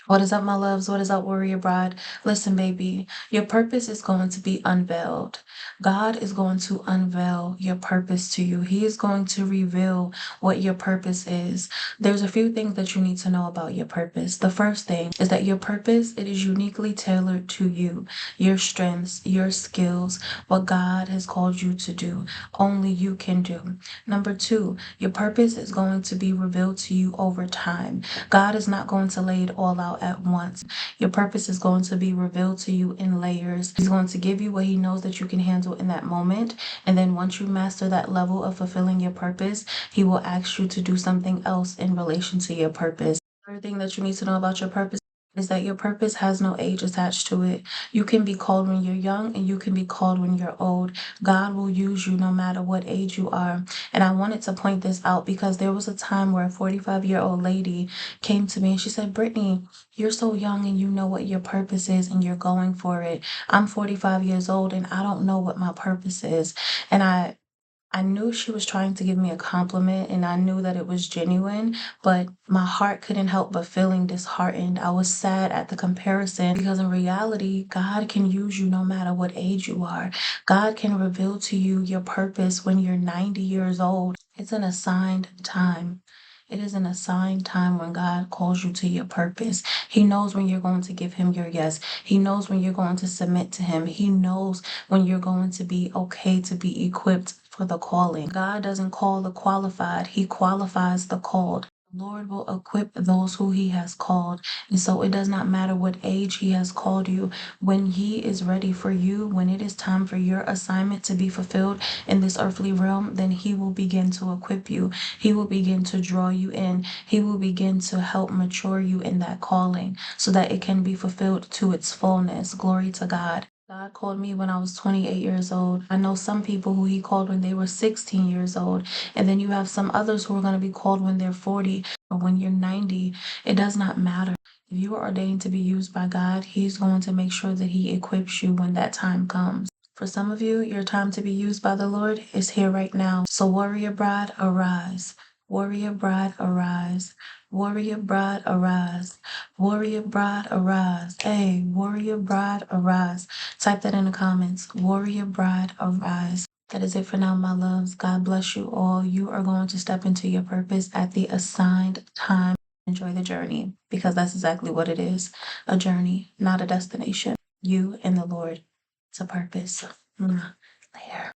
What is up, my loves? What is up, warrior bride? Listen, baby, your purpose is going to be unveiled. God is going to unveil your purpose to you. He is going to reveal what your purpose is. There's a few things that you need to know about your purpose. The first thing is that your purpose, it is uniquely tailored to you, your strengths, your skills, what God has called you to do. Only you can do. Number two, your purpose is going to be revealed to you over time. God is not going to lay it all out at once. Your purpose is going to be revealed to you in layers. He's going to give you what he knows that you can handle in that moment. And then once you master that level of fulfilling your purpose, he will ask you to do something else in relation to your purpose. Third thing that you need to know about your purpose is that your purpose has no age attached to it. You can be called when you're young and you can be called when you're old. God will use you no matter what age you are. And I wanted to point this out because there was a time where a 45-year-old lady came to me and she said, Brittany, you're so young and you know what your purpose is and you're going for it. I'm 45 years old and I don't know what my purpose is. And I knew she was trying to give me a compliment and I knew that it was genuine, but my heart couldn't help but feeling disheartened. I was sad at the comparison because in reality, God can use you no matter what age you are. God can reveal to you your purpose when you're 90 years old. It's an assigned time. It is an assigned time when God calls you to your purpose. He knows when you're going to give him your yes. He knows when you're going to submit to him. He knows when you're going to be okay to be equipped for the calling. God doesn't call the qualified, he qualifies the called. The Lord will equip those who he has called. And so it does not matter what age he has called you. When he is ready for you, when it is time for your assignment to be fulfilled in this earthly realm, then he will begin to equip you. He will begin to draw you in. He will begin to help mature you in that calling so that it can be fulfilled to its fullness. Glory to God. God called me when I was 28 years old. I know some people who he called when they were 16 years old. And then you have some others who are going to be called when they're 40 or when you're 90. It does not matter. If you are ordained to be used by God, he's going to make sure that he equips you when that time comes. For some of you, your time to be used by the Lord is here right now. So warrior bride, arise. Warrior bride, arise. Warrior bride, arise. Warrior bride, arise. Hey, warrior bride, arise. Type that in the comments. Warrior bride, arise. That is it for now, my loves. God bless you all. You are going to step into your purpose at the assigned time. Enjoy the journey because that's exactly what it is. A journey, not a destination. You and the Lord. It's a purpose. Later.